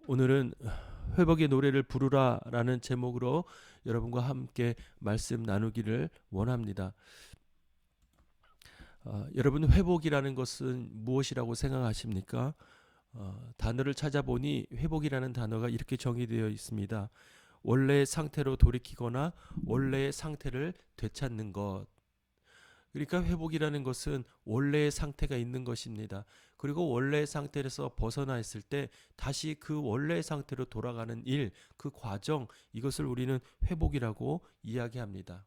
오늘은 회복의 노래를 부르라라는 제목으로 여러분과 함께 말씀 나누기를 원합니다. 여러분 회복이라는 것은 무엇이라고 생각하십니까? 단어를 찾아보니 회복이라는 단어가 이렇게 정의되어 있습니다. 원래의 상태로 돌이키거나 원래의 상태를 되찾는 것. 그러니까 회복이라는 것은 원래의 상태가 있는 것입니다. 그리고 원래의 상태에서 벗어나 있을 때 다시 그 원래의 상태로 돌아가는 일, 그 과정, 이것을 우리는 회복이라고 이야기합니다.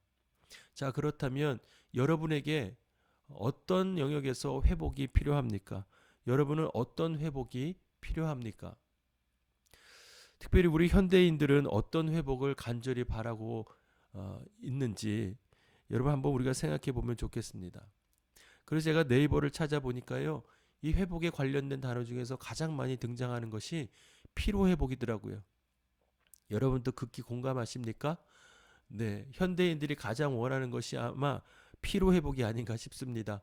자, 그렇다면 여러분에게 어떤 영역에서 회복이 필요합니까? 여러분은 어떤 회복이 필요합니까? 특별히 우리 현대인들은 어떤 회복을 간절히 바라고 있는지 여러분 한번 우리가 생각해 보면 좋겠습니다. 그래서 제가 네이버를 찾아보니까요. 이 회복에 관련된 단어 중에서 가장 많이 등장하는 것이 피로 회복이더라고요. 여러분도 극히 공감하십니까? 네, 현대인들이 가장 원하는 것이 아마 피로 회복이 아닌가 싶습니다.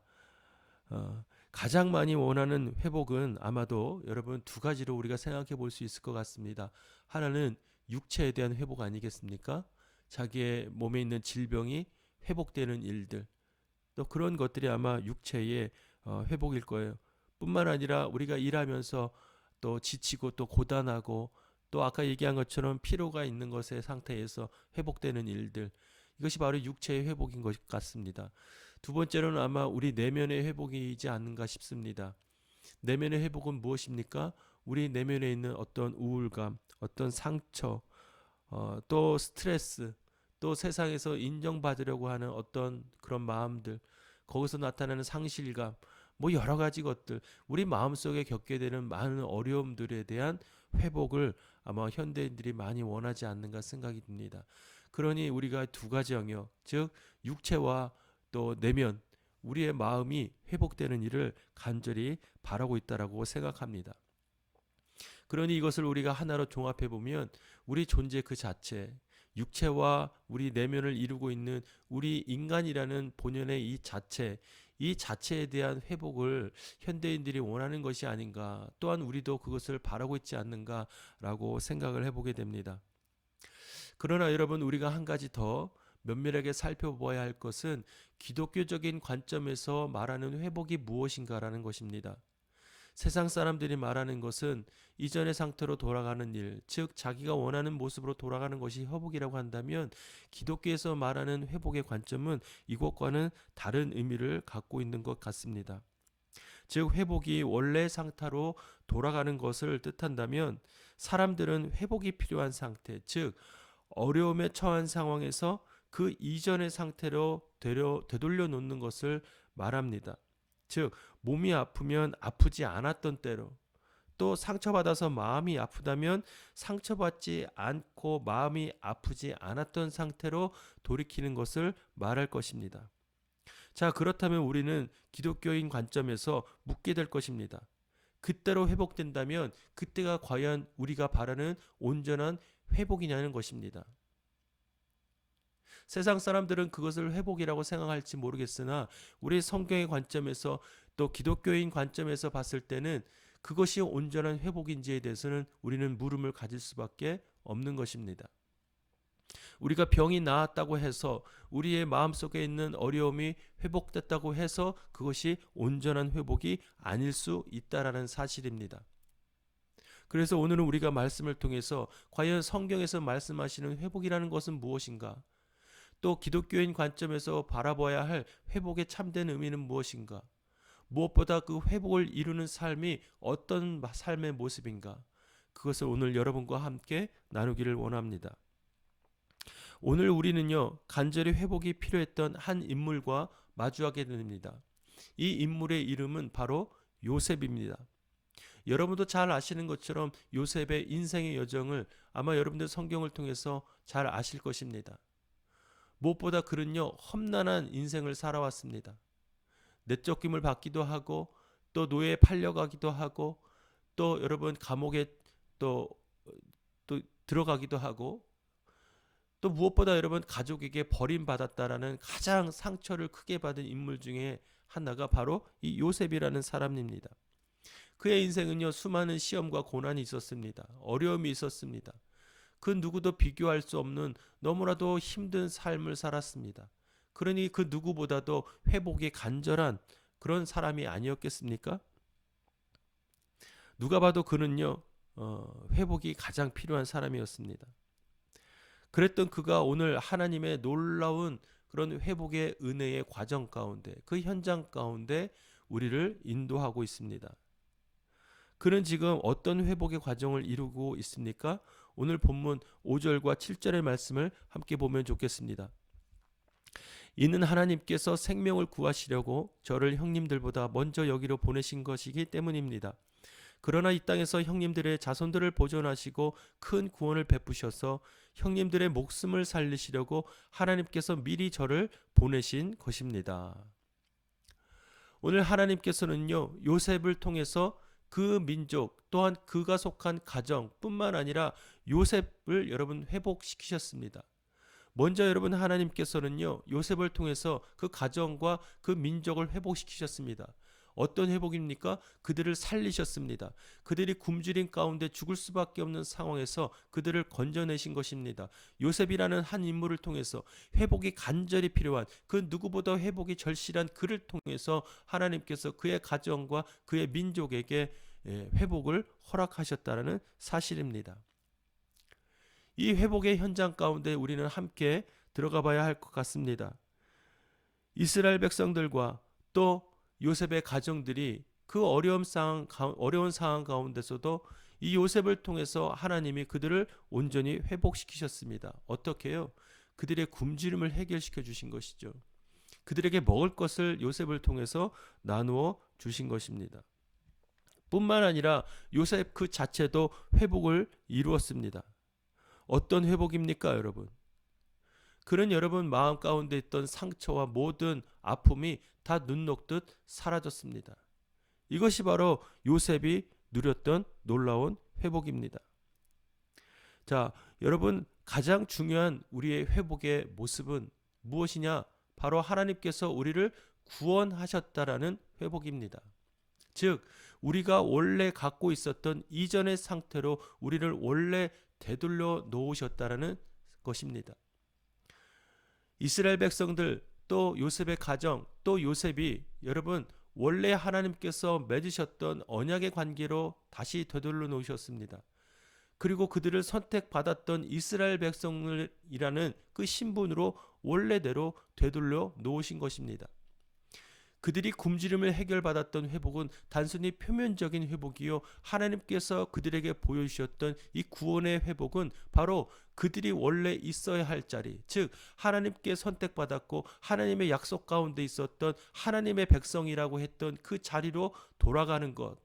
가장 많이 원하는 회복은 아마도 여러분 두 가지로 우리가 생각해 볼 수 있을 것 같습니다. 하나는 육체에 대한 회복 아니겠습니까? 자기의 몸에 있는 질병이 회복되는 일들. 또 그런 것들이 아마 육체의 회복일 거예요. 뿐만 아니라 우리가 일하면서 또 지치고 또 고단하고 또 아까 얘기한 것처럼 피로가 있는 것의 상태에서 회복되는 일들. 이것이 바로 육체의 회복인 것 같습니다. 두 번째로는 아마 우리 내면의 회복이지 않는가 싶습니다. 내면의 회복은 무엇입니까? 우리 내면에 있는 어떤 우울감, 어떤 상처, 또 스트레스, 또 세상에서 인정받으려고 하는 어떤 그런 마음들, 거기서 나타나는 상실감, 뭐 여러 가지 것들, 우리 마음속에 겪게 되는 많은 어려움들에 대한 회복을 아마 현대인들이 많이 원하지 않는가 생각이 듭니다. 그러니 우리가 두 가지 영역, 즉 육체와 또 내면, 우리의 마음이 회복되는 일을 간절히 바라고 있다라고 생각합니다. 그러니 이것을 우리가 하나로 종합해 보면 우리 존재 그 자체, 육체와 우리 내면을 이루고 있는 우리 인간이라는 본연의 이 자체에 대한 회복을 현대인들이 원하는 것이 아닌가, 또한 우리도 그것을 바라고 있지 않는가라고 생각을 해보게 됩니다. 그러나 여러분, 우리가 한 가지 더 면밀하게 살펴보아야 할 것은 기독교적인 관점에서 말하는 회복이 무엇인가라는 것입니다. 세상 사람들이 말하는 것은 이전의 상태로 돌아가는 일, 즉 자기가 원하는 모습으로 돌아가는 것이 회복이라고 한다면 기독교에서 말하는 회복의 관점은 이것과는 다른 의미를 갖고 있는 것 같습니다. 즉 회복이 원래 상태로 돌아가는 것을 뜻한다면 사람들은 회복이 필요한 상태, 즉 어려움에 처한 상황에서 그 이전의 상태로 되돌려 놓는 것을 말합니다. 즉 몸이 아프면 아프지 않았던 때로, 또 상처받아서 마음이 아프다면 상처받지 않고 마음이 아프지 않았던 상태로 돌이키는 것을 말할 것입니다. 자, 그렇다면 우리는 기독교인 관점에서 묻게 될 것입니다. 그때로 회복된다면 그때가 과연 우리가 바라는 온전한 회복이냐는 것입니다. 세상 사람들은 그것을 회복이라고 생각할지 모르겠으나 우리 성경의 관점에서 또 기독교인 관점에서 봤을 때는 그것이 온전한 회복인지에 대해서는 우리는 물음을 가질 수밖에 없는 것입니다. 우리가 병이 나았다고 해서 우리의 마음속에 있는 어려움이 회복됐다고 해서 그것이 온전한 회복이 아닐 수 있다라는 사실입니다. 그래서 오늘은 우리가 말씀을 통해서 과연 성경에서 말씀하시는 회복이라는 것은 무엇인가? 또 기독교인 관점에서 바라봐야 할 회복의 참된 의미는 무엇인가? 무엇보다 그 회복을 이루는 삶이 어떤 삶의 모습인가? 그것을 오늘 여러분과 함께 나누기를 원합니다. 오늘 우리는요, 간절히 회복이 필요했던 한 인물과 마주하게 됩니다. 이 인물의 이름은 바로 요셉입니다. 여러분도 잘 아시는 것처럼 요셉의 인생의 여정을 아마 여러분들 성경을 통해서 잘 아실 것입니다. 무엇보다 그는요, 험난한 인생을 살아왔습니다. 내쫓김을 받기도 하고, 또 노예에 팔려가기도 하고, 또 여러분 감옥에 또, 또 들어가기도 하고, 또 무엇보다 여러분 가족에게 버림받았다라는 가장 상처를 크게 받은 인물 중에 하나가 바로 이 요셉이라는 사람입니다. 그의 인생은요, 수많은 시험과 고난이 있었습니다. 어려움이 있었습니다. 그 누구도 비교할 수 없는 너무나도 힘든 삶을 살았습니다. 그러니 그 누구보다도 회복이 간절한 그런 사람이 아니었겠습니까? 누가 봐도 그는요, 회복이 가장 필요한 사람이었습니다. 그랬던 그가 오늘 하나님의 놀라운 그런 회복의 은혜의 과정 가운데, 그 현장 가운데 우리를 인도하고 있습니다. 그는 지금 어떤 회복의 과정을 이루고 있습니까? 오늘 본문 5절과 7절의 말씀을 함께 보면 좋겠습니다. 이는 하나님께서 생명을 구하시려고 저를 형님들보다 먼저 여기로 보내신 것이기 때문입니다. 그러나 이 땅에서 형님들의 자손들을 보존하시고 큰 구원을 베푸셔서 형님들의 목숨을 살리시려고 하나님께서 미리 저를 보내신 것입니다. 오늘 하나님께서는요, 요셉을 통해서 그 민족 또한 그가 속한 가정뿐만 아니라 요셉을 여러분 회복시키셨습니다. 먼저 여러분 하나님께서는요, 요셉을 통해서 그 가정과 그 민족을 회복시키셨습니다. 어떤 회복입니까? 그들을 살리셨습니다. 그들이 굶주림 가운데 죽을 수밖에 없는 상황에서 그들을 건져내신 것입니다. 요셉이라는 한 인물을 통해서 회복이 간절히 필요한, 그 누구보다 회복이 절실한 그를 통해서 하나님께서 그의 가정과 그의 민족에게 회복을 허락하셨다는 사실입니다. 이 회복의 현장 가운데 우리는 함께 들어가 봐야 할 것 같습니다. 이스라엘 백성들과 또 요셉의 가정들이 그 어려운 상황 가운데서도 이 요셉을 통해서 하나님이 그들을 온전히 회복시키셨습니다. 어떻게요? 그들의 굶주림을 해결시켜 주신 것이죠. 그들에게 먹을 것을 요셉을 통해서 나누어 주신 것입니다. 뿐만 아니라 요셉 그 자체도 회복을 이루었습니다. 어떤 회복입니까, 여러분? 그는 여러분 마음 가운데 있던 상처와 모든 아픔이 다 눈 녹듯 사라졌습니다. 이것이 바로 요셉이 누렸던 놀라운 회복입니다. 자, 여러분 가장 중요한 우리의 회복의 모습은 무엇이냐? 바로 하나님께서 우리를 구원하셨다라는 회복입니다. 즉, 우리가 원래 갖고 있었던 이전의 상태로 우리를 원래 되돌려 놓으셨다라는 것입니다. 이스라엘 백성들 또 요셉의 가정 또 요셉이 여러분 원래 하나님께서 맺으셨던 언약의 관계로 다시 되돌려 놓으셨습니다. 그리고 그들을 선택받았던 이스라엘 백성이라는 그 신분으로 원래대로 되돌려 놓으신 것입니다. 그들이 굶주림을 해결받았던 회복은 단순히 표면적인 회복이요, 하나님께서 그들에게 보여주셨던 이 구원의 회복은 바로 그들이 원래 있어야 할 자리, 즉 하나님께 선택받았고 하나님의 약속 가운데 있었던 하나님의 백성이라고 했던 그 자리로 돌아가는 것,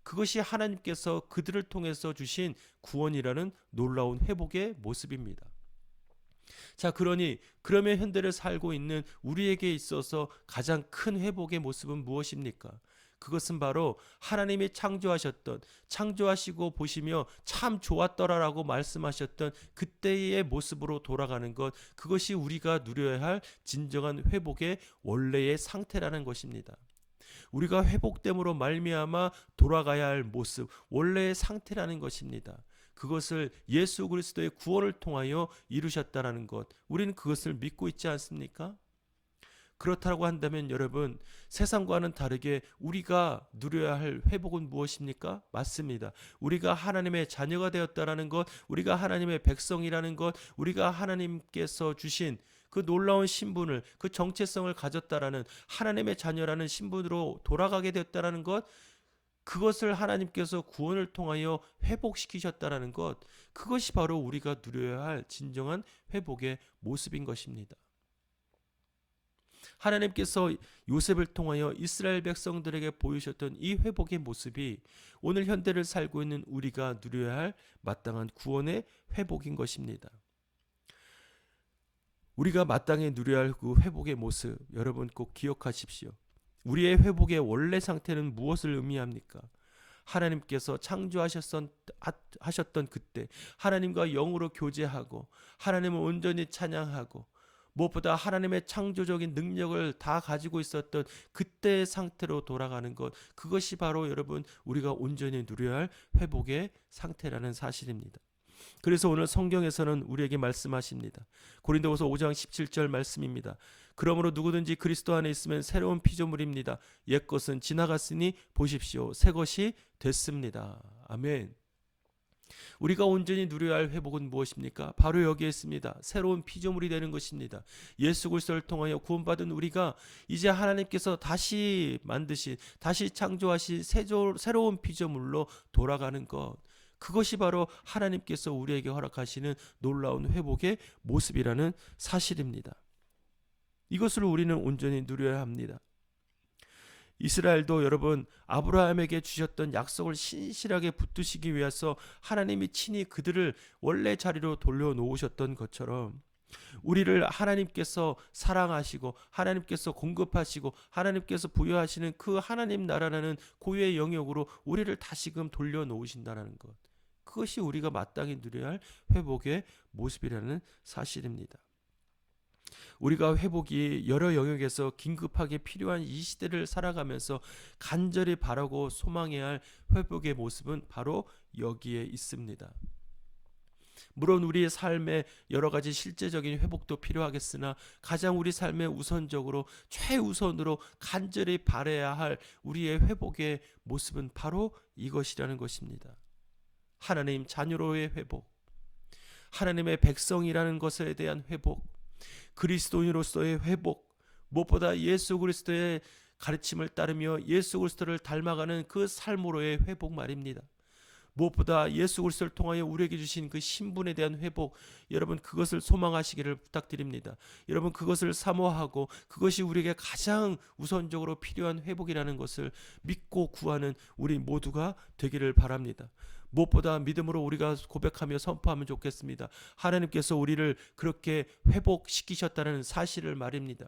그것이 하나님께서 그들을 통해서 주신 구원이라는 놀라운 회복의 모습입니다. 자, 그러면 현대를 살고 있는 우리에게 있어서 가장 큰 회복의 모습은 무엇입니까? 그것은 바로 하나님이 창조하시고 보시며 참 좋았더라라고 말씀하셨던 그때의 모습으로 돌아가는 것, 그것이 우리가 누려야 할 진정한 회복의 원래의 상태라는 것입니다. 우리가 회복됨으로 말미암아 돌아가야 할 모습, 원래의 상태라는 것입니다. 그것을 예수 그리스도의 구원을 통하여 이루셨다라는 것, 우리는 그것을 믿고 있지 않습니까? 그렇다고 한다면 여러분, 세상과는 다르게 우리가 누려야 할 회복은 무엇입니까? 맞습니다. 우리가 하나님의 자녀가 되었다라는 것, 우리가 하나님의 백성이라는 것, 우리가 하나님께서 주신 그 놀라운 신분을, 그 정체성을 가졌다라는 하나님의 자녀라는 신분으로 돌아가게 되었다라는 것, 그것을 하나님께서 구원을 통하여 회복시키셨다라는 것, 그것이 바로 우리가 누려야 할 진정한 회복의 모습인 것입니다. 하나님께서 요셉을 통하여 이스라엘 백성들에게 보이셨던 이 회복의 모습이 오늘 현대를 살고 있는 우리가 누려야 할 마땅한 구원의 회복인 것입니다. 우리가 마땅히 누려야 할 그 회복의 모습, 여러분 꼭 기억하십시오. 우리의 회복의 원래 상태는 무엇을 의미합니까? 하나님께서 창조하셨던 그때 하나님과 영으로 교제하고 하나님을 온전히 찬양하고 무엇보다 하나님의 창조적인 능력을 다 가지고 있었던 그때의 상태로 돌아가는 것, 그것이 바로 여러분 우리가 온전히 누려야 할 회복의 상태라는 사실입니다. 그래서 오늘 성경에서는 우리에게 말씀하십니다. 고린도후서 5장 17절 말씀입니다. 그러므로 누구든지 그리스도 안에 있으면 새로운 피조물입니다. 옛것은 지나갔으니 보십시오, 새 것이 됐습니다. 아멘. 우리가 온전히 누려야 할 회복은 무엇입니까? 바로 여기에 있습니다. 새로운 피조물이 되는 것입니다. 예수 그리스도를 통하여 구원받은 우리가 이제 하나님께서 다시 만드신, 다시 창조하신 새로운 피조물로 돌아가는 것, 그것이 바로 하나님께서 우리에게 허락하시는 놀라운 회복의 모습이라는 사실입니다. 이것을 우리는 온전히 누려야 합니다. 이스라엘도 여러분 아브라함에게 주셨던 약속을 신실하게 붙드시기 위해서 하나님이 친히 그들을 원래 자리로 돌려놓으셨던 것처럼 우리를 하나님께서 사랑하시고 하나님께서 공급하시고 하나님께서 부여하시는 그 하나님 나라라는 고유의 영역으로 우리를 다시금 돌려놓으신다는 것, 그것이 우리가 마땅히 누려야 할 회복의 모습이라는 사실입니다. 우리가 회복이 여러 영역에서 긴급하게 필요한 이 시대를 살아가면서 간절히 바라고 소망해야 할 회복의 모습은 바로 여기에 있습니다. 물론 우리의 삶에 여러 가지 실제적인 회복도 필요하겠으나 가장 우리 삶의 우선적으로 최우선으로 간절히 바라야 할 우리의 회복의 모습은 바로 이것이라는 것입니다. 하나님 자녀로의 회복, 하나님의 백성이라는 것에 대한 회복, 그리스도인으로서의 회복, 무엇보다 예수 그리스도의 가르침을 따르며 예수 그리스도를 닮아가는 그 삶으로의 회복 말입니다. 무엇보다 예수 그리스도를 통하여 우리에게 주신 그 신분에 대한 회복, 여러분 그것을 소망하시기를 부탁드립니다. 여러분 그것을 사모하고 그것이 우리에게 가장 우선적으로 필요한 회복이라는 것을 믿고 구하는 우리 모두가 되기를 바랍니다. 무엇보다 믿음으로 우리가 고백하며 선포하면 좋겠습니다. 하나님께서 우리를 그렇게 회복시키셨다는 사실을 말입니다.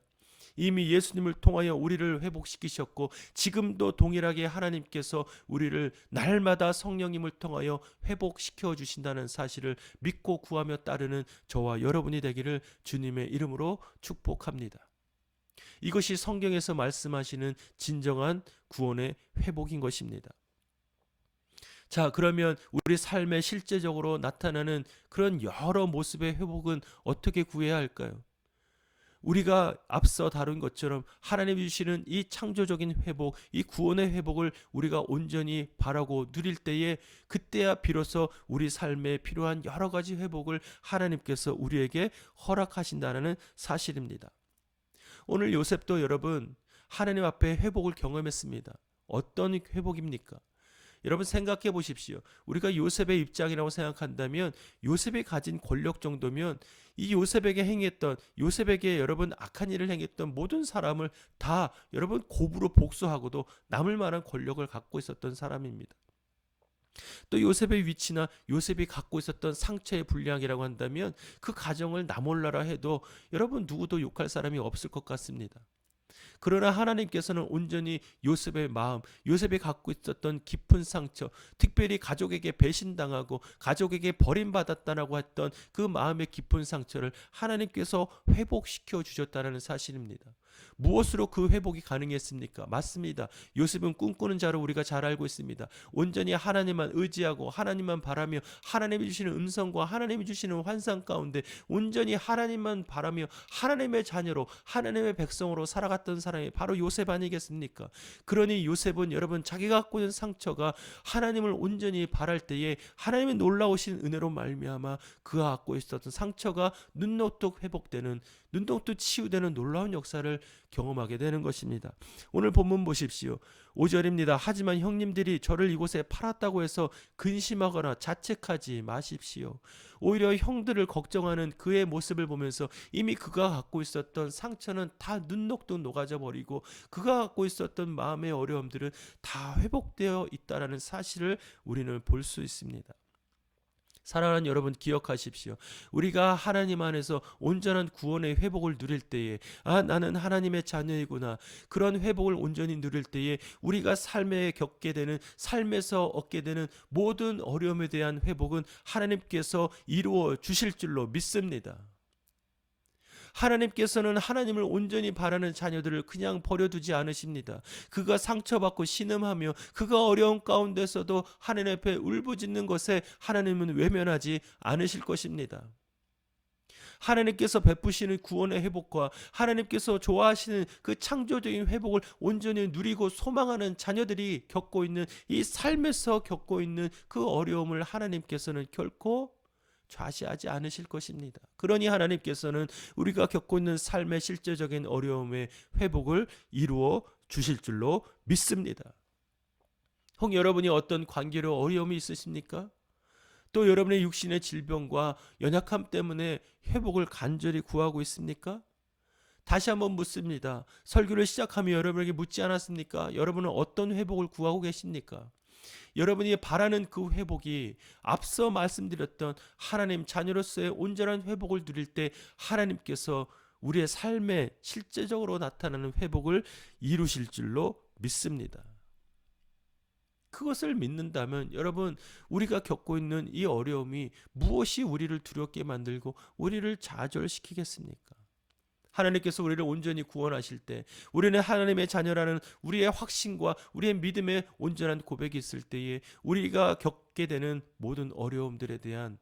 이미 예수님을 통하여 우리를 회복시키셨고 지금도 동일하게 하나님께서 우리를 날마다 성령님을 통하여 회복시켜 주신다는 사실을 믿고 구하며 따르는 저와 여러분이 되기를 주님의 이름으로 축복합니다. 이것이 성경에서 말씀하시는 진정한 구원의 회복인 것입니다. 자, 그러면 우리 삶에 실제적으로 나타나는 그런 여러 모습의 회복은 어떻게 구해야 할까요? 우리가 앞서 다룬 것처럼 하나님이 주시는 이 창조적인 회복, 이 구원의 회복을 우리가 온전히 바라고 누릴 때에 그때야 비로소 우리 삶에 필요한 여러 가지 회복을 하나님께서 우리에게 허락하신다는 사실입니다. 오늘 요셉도 여러분 하나님 앞에 회복을 경험했습니다. 어떤 회복입니까? 여러분 생각해 보십시오. 우리가 요셉의 입장이라고 생각한다면 요셉이 가진 권력 정도면 이 요셉에게 행했던, 요셉에게 여러분 악한 일을 행했던 모든 사람을 다 여러분 고부로 복수하고도 남을 만한 권력을 갖고 있었던 사람입니다. 또 요셉의 위치나 요셉이 갖고 있었던 상처의 분량이라고 한다면 그 가정을 나몰라라 해도 여러분 누구도 욕할 사람이 없을 것 같습니다. 그러나 하나님께서는 온전히 요셉의 마음, 요셉이 갖고 있었던 깊은 상처, 특별히 가족에게 배신당하고 가족에게 버림받았다라고 했던 그 마음의 깊은 상처를 하나님께서 회복시켜 주셨다는 사실입니다. 무엇으로 그 회복이 가능했습니까? 맞습니다. 요셉은 꿈꾸는 자로 우리가 잘 알고 있습니다. 온전히 하나님만 의지하고 하나님만 바라며 하나님이 주시는 음성과 하나님이 주시는 환상 가운데 온전히 하나님만 바라며 하나님의 자녀로 하나님의 백성으로 살아갔던 사람이 바로 요셉 아니겠습니까? 그러니 요셉은 여러분 자기가 갖고 있는 상처가 하나님을 온전히 바랄 때에 하나님의 놀라우신 은혜로 말미암아 그가 갖고 있었던 상처가 눈녹듯 회복되는, 눈녹듯 치유되는 놀라운 역사를 경험하게 되는 것입니다. 오늘 본문 보십시오. 5절입니다. 하지만 형님들이 저를 이곳에 팔았다고 해서 근심하거나 자책하지 마십시오. 오히려 형들을 걱정하는 그의 모습을 보면서 이미 그가 갖고 있었던 상처는 다 눈녹듯 녹아져 버리고 그가 갖고 있었던 마음의 어려움들은 다 회복되어 있다는 사실을 우리는 볼 수 있습니다. 사랑하는 여러분 기억하십시오. 우리가 하나님 안에서 온전한 구원의 회복을 누릴 때에 나는 하나님의 자녀이구나. 그런 회복을 온전히 누릴 때에 우리가 삶에 겪게 되는, 삶에서 얻게 되는 모든 어려움에 대한 회복은 하나님께서 이루어 주실 줄로 믿습니다. 하나님께서는 하나님을 온전히 바라는 자녀들을 그냥 버려두지 않으십니다. 그가 상처받고 신음하며 그가 어려운 가운데서도 하나님 앞에 울부짖는 것에 하나님은 외면하지 않으실 것입니다. 하나님께서 베푸시는 구원의 회복과 하나님께서 좋아하시는 그 창조적인 회복을 온전히 누리고 소망하는 자녀들이 겪고 있는 이 삶에서 겪고 있는 그 어려움을 하나님께서는 결코 좌시하지 않으실 것입니다. 그러니 하나님께서는 우리가 겪고 있는 삶의 실제적인 어려움의 회복을 이루어 주실 줄로 믿습니다. 혹 여러분이 어떤 관계로 어려움이 있으십니까? 또 여러분의 육신의 질병과 연약함 때문에 회복을 간절히 구하고 있습니까? 다시 한번 묻습니다. 설교를 시작하며 여러분에게 묻지 않았습니까? 여러분은 어떤 회복을 구하고 계십니까? 여러분이 바라는 그 회복이 앞서 말씀드렸던 하나님 자녀로서의 온전한 회복을 누릴 때 하나님께서 우리의 삶에 실제적으로 나타나는 회복을 이루실 줄로 믿습니다. 그것을 믿는다면 여러분, 우리가 겪고 있는 이 어려움이 무엇이 우리를 두렵게 만들고 우리를 좌절시키겠습니까? 하나님께서 우리를 온전히 구원하실 때 우리는 하나님의 자녀라는 우리의 확신과 우리의 믿음의 온전한 고백이 있을 때에 우리가 겪게 되는 모든 어려움들에 대한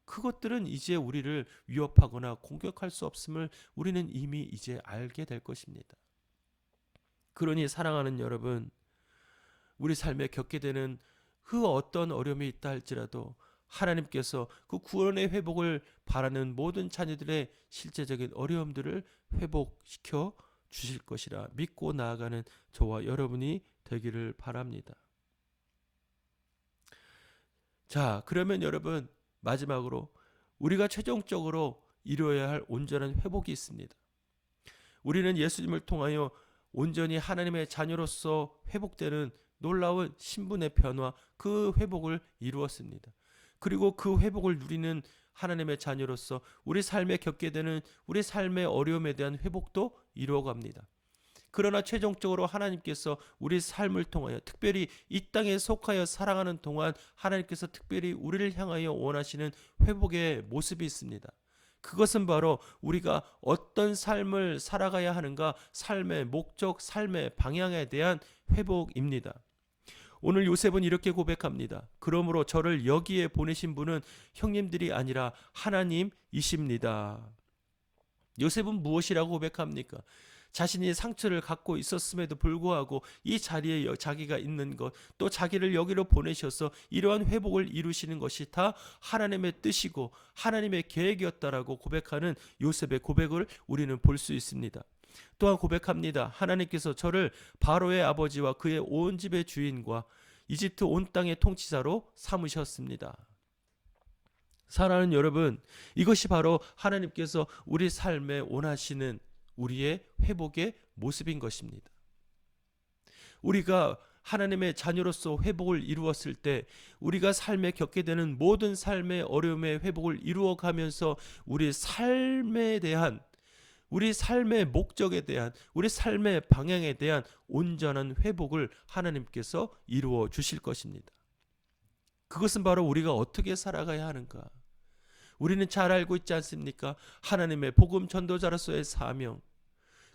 그것들은 이제 우리를 위협하거나 공격할 수 없음을 우리는 이미 이제 알게 될 것입니다. 그러니 사랑하는 여러분, 우리 삶에 겪게 되는 그 어떤 어려움이 있다 할지라도 하나님께서 그 구원의 회복을 바라는 모든 자녀들의 실제적인 어려움들을 회복시켜 주실 것이라 믿고 나아가는 저와 여러분이 되기를 바랍니다. 자, 그러면 여러분, 마지막으로 우리가 최종적으로 이루어야 할 온전한 회복이 있습니다. 우리는 예수님을 통하여 온전히 하나님의 자녀로서 회복되는 놀라운 신분의 변화, 그 회복을 이루었습니다. 그리고 그 회복을 누리는 하나님의 자녀로서 우리 삶에 겪게 되는 우리 삶의 어려움에 대한 회복도 이루어갑니다. 그러나 최종적으로 하나님께서 우리 삶을 통하여 특별히 이 땅에 속하여 살아가는 동안 하나님께서 특별히 우리를 향하여 원하시는 회복의 모습이 있습니다. 그것은 바로 우리가 어떤 삶을 살아가야 하는가, 삶의 목적, 삶의 방향에 대한 회복입니다. 오늘 요셉은 이렇게 고백합니다. 그러므로 저를 여기에 보내신 분은 형님들이 아니라 하나님이십니다. 요셉은 무엇이라고 고백합니까? 자신이 상처를 갖고 있었음에도 불구하고 이 자리에 자기가 있는 것, 또 자기를 여기로 보내셔서 이러한 회복을 이루시는 것이 다 하나님의 뜻이고 하나님의 계획이었다라고 고백하는 요셉의 고백을 우리는 볼 수 있습니다. 또한 고백합니다. 하나님께서 저를 바로의 아버지와 그의 온 집의 주인과 이집트 온 땅의 통치자로 삼으셨습니다. 사랑하는 여러분, 이것이 바로 하나님께서 우리 삶에 원하시는 우리의 회복의 모습인 것입니다. 우리가 하나님의 자녀로서 회복을 이루었을 때 우리가 삶에 겪게 되는 모든 삶의 어려움의 회복을 이루어가면서 우리 삶에 대한, 우리 삶의 목적에 대한, 우리 삶의 방향에 대한 온전한 회복을 하나님께서 이루어 주실 것입니다. 그것은 바로 우리가 어떻게 살아가야 하는가. 우리는 잘 알고 있지 않습니까? 하나님의 복음 전도자로서의 사명,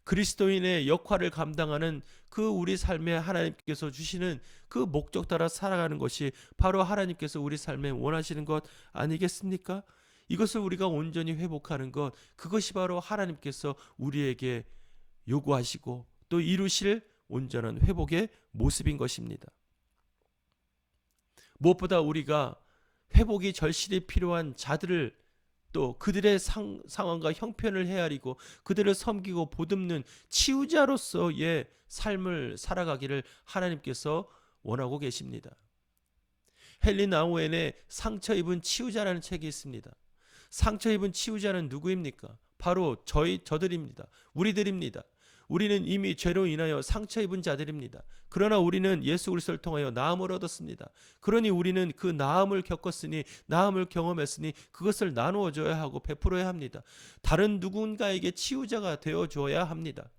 그리스도인의 역할을 감당하는 그 우리 삶에 하나님께서 주시는 그 목적 따라 살아가는 것이 바로 하나님께서 우리 삶에 원하시는 것 아니겠습니까? 이것을 우리가 온전히 회복하는 것, 그것이 바로 하나님께서 우리에게 요구하시고 또 이루실 온전한 회복의 모습인 것입니다. 무엇보다 우리가 회복이 절실히 필요한 자들을, 또 그들의 상황과 형편을 헤아리고 그들을 섬기고 보듬는 치유자로서의 삶을 살아가기를 하나님께서 원하고 계십니다. 헨리 나우엔의 상처 입은 치유자라는 책이 있습니다. 상처 입은 치유자는 누구입니까? 바로 저들입니다. 우리들입니다. 우리는 이미 죄로 인하여 상처 입은 자들입니다. 그러나 우리는 예수 그리스도를 통하여 나음을 얻었습니다. 그러니 우리는 그 나음을 겪었으니, 나음을 경험했으니 그것을 나누어 줘야 하고 베풀어야 합니다. 다른 누군가에게 치유자가 되어 줘야 합니다.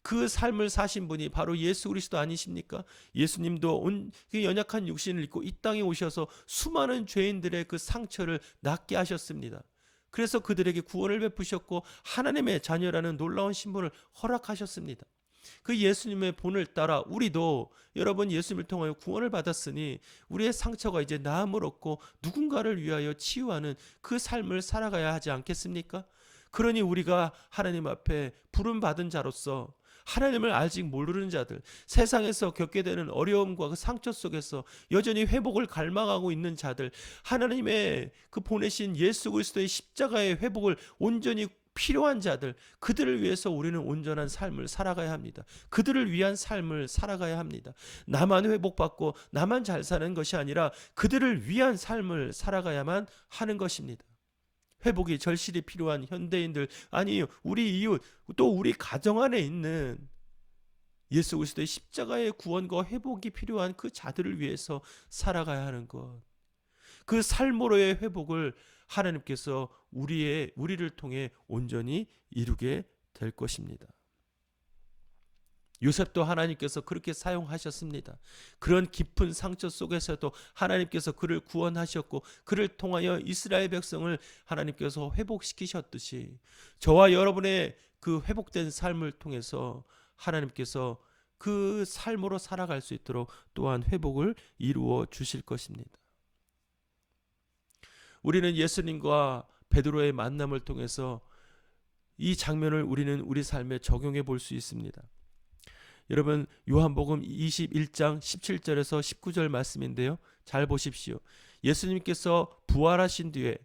그 삶을 사신 분이 바로 예수 그리스도 아니십니까? 예수님도 그 연약한 육신을 입고 이 땅에 오셔서 수많은 죄인들의 그 상처를 낫게 하셨습니다. 그래서 그들에게 구원을 베푸셨고 하나님의 자녀라는 놀라운 신분을 허락하셨습니다. 그 예수님의 본을 따라 우리도 여러분 예수님을 통하여 구원을 받았으니 우리의 상처가 이제 나음을 얻고 누군가를 위하여 치유하는 그 삶을 살아가야 하지 않겠습니까? 그러니 우리가 하나님 앞에 부름받은 자로서 하나님을 아직 모르는 자들, 세상에서 겪게 되는 어려움과 그 상처 속에서 여전히 회복을 갈망하고 있는 자들, 하나님의 그 보내신 예수 그리스도의 십자가의 회복을 온전히 필요한 자들, 그들을 위해서 우리는 온전한 삶을 살아가야 합니다. 그들을 위한 삶을 살아가야 합니다. 나만 회복받고 나만 잘 사는 것이 아니라 그들을 위한 삶을 살아가야만 하는 것입니다. 회복이 절실히 필요한 현대인들, 아니 우리 이웃, 또 우리 가정 안에 있는 예수 그리스도의 십자가의 구원과 회복이 필요한 그 자들을 위해서 살아가야 하는 것, 그 삶으로의 회복을 하나님께서 우리를 통해 온전히 이루게 될 것입니다. 요셉도 하나님께서 그렇게 사용하셨습니다. 그런 깊은 상처 속에서도 하나님께서 그를 구원하셨고 그를 통하여 이스라엘 백성을 하나님께서 회복시키셨듯이 저와 여러분의 그 회복된 삶을 통해서 하나님께서 그 삶으로 살아갈 수 있도록 또한 회복을 이루어 주실 것입니다. 우리는 예수님과 베드로의 만남을 통해서 이 장면을 우리는 우리 삶에 적용해 볼 수 있습니다. 여러분 요한복음 21장 17절에서 19절 말씀인데요. 잘 보십시오. 예수님께서 부활하신 뒤에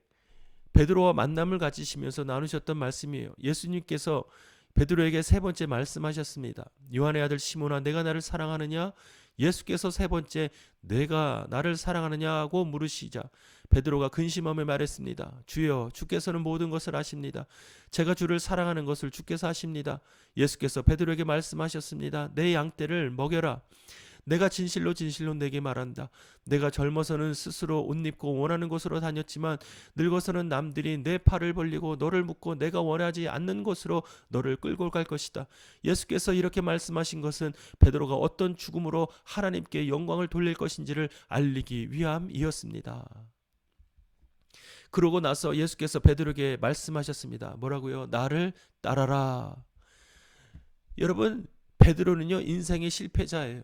베드로와 만남을 가지시면서 나누셨던 말씀이에요. 예수님께서 베드로에게 세 번째 말씀하셨습니다. 요한의 아들 시몬아, 내가 나를 사랑하느냐? 예수께서 세 번째 내가 나를 사랑하느냐고 물으시자 베드로가 근심하며 말했습니다. 주여, 주께서는 모든 것을 아십니다. 제가 주를 사랑하는 것을 주께서 아십니다. 예수께서 베드로에게 말씀하셨습니다. 내 양떼를 먹여라. 내가 진실로 진실로 내게 말한다. 내가 젊어서는 스스로 옷 입고 원하는 곳으로 다녔지만 늙어서는 남들이 내 팔을 벌리고 너를 묶고 내가 원하지 않는 곳으로 너를 끌고 갈 것이다. 예수께서 이렇게 말씀하신 것은 베드로가 어떤 죽음으로 하나님께 영광을 돌릴 것인지를 알리기 위함이었습니다. 그러고 나서 예수께서 베드로에게 말씀하셨습니다. 뭐라고요? 나를 따라라. 여러분, 베드로는요 인생의 실패자예요.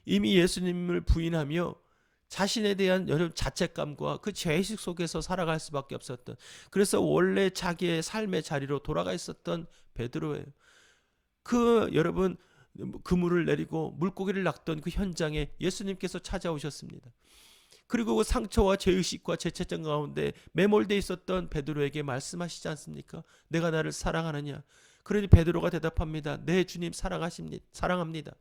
이미 예수님을 부인하며 자신에 대한 여러 자책감과 그 죄의식 속에서 살아갈 수밖에 없었던, 그래서 원래 자기의 삶의 자리로 돌아가 있었던 베드로예요. 여러분 그물을 내리고 물고기를 낚던 그 현장에 예수님께서 찾아오셨습니다. 그리고 그 상처와 죄의식과 죄책감 가운데 매몰돼 있었던 베드로에게 말씀하시지 않습니까? 내가 나를 사랑하느냐? 그러니 베드로가 대답합니다. 네, 주님 사랑합니다.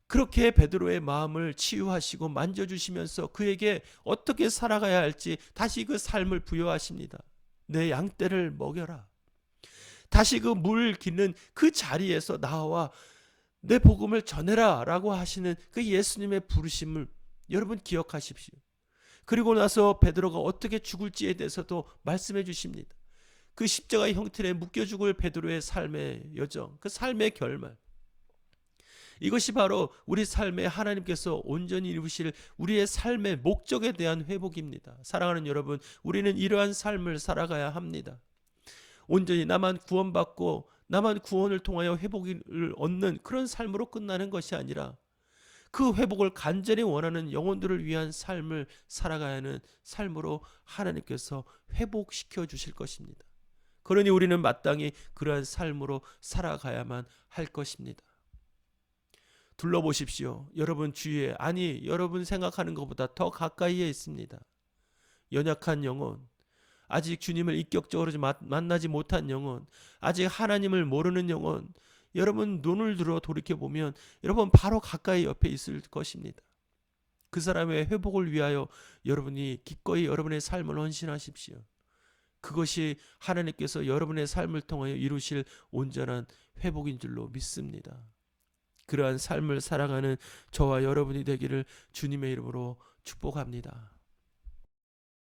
그렇게 베드로의 마음을 치유하시고 만져주시면서 그에게 어떻게 살아가야 할지 다시 그 삶을 부여하십니다. 내 양떼를 먹여라. 다시 그 물 기는 그 자리에서 나와 내 복음을 전해라 라고 하시는 그 예수님의 부르심을 여러분 기억하십시오. 그리고 나서 베드로가 어떻게 죽을지에 대해서도 말씀해 주십니다. 그 십자가의 형틀에 묶여 죽을 베드로의 삶의 여정, 그 삶의 결말, 이것이 바로 우리 삶에 하나님께서 온전히 이루실 우리의 삶의 목적에 대한 회복입니다. 사랑하는 여러분, 우리는 이러한 삶을 살아가야 합니다. 온전히 나만 구원받고 나만 구원을 통하여 회복을 얻는 그런 삶으로 끝나는 것이 아니라 그 회복을 간절히 원하는 영혼들을 위한 삶을 살아가야 하는 삶으로 하나님께서 회복시켜 주실 것입니다. 그러니 우리는 마땅히 그러한 삶으로 살아가야만 할 것입니다. 둘러보십시오. 여러분 주위에, 아니 여러분 생각하는 것보다 더 가까이에 있습니다. 연약한 영혼, 아직 주님을 인격적으로 만나지 못한 영혼, 아직 하나님을 모르는 영혼, 여러분 눈을 들어 돌이켜보면 여러분 바로 가까이 옆에 있을 것입니다. 그 사람의 회복을 위하여 여러분이 기꺼이 여러분의 삶을 헌신하십시오. 그것이 하나님께서 여러분의 삶을 통하여 이루실 온전한 회복인 줄로 믿습니다. 그러한 삶을 살아가는 저와 여러분이 되기를 주님의 이름으로 축복합니다.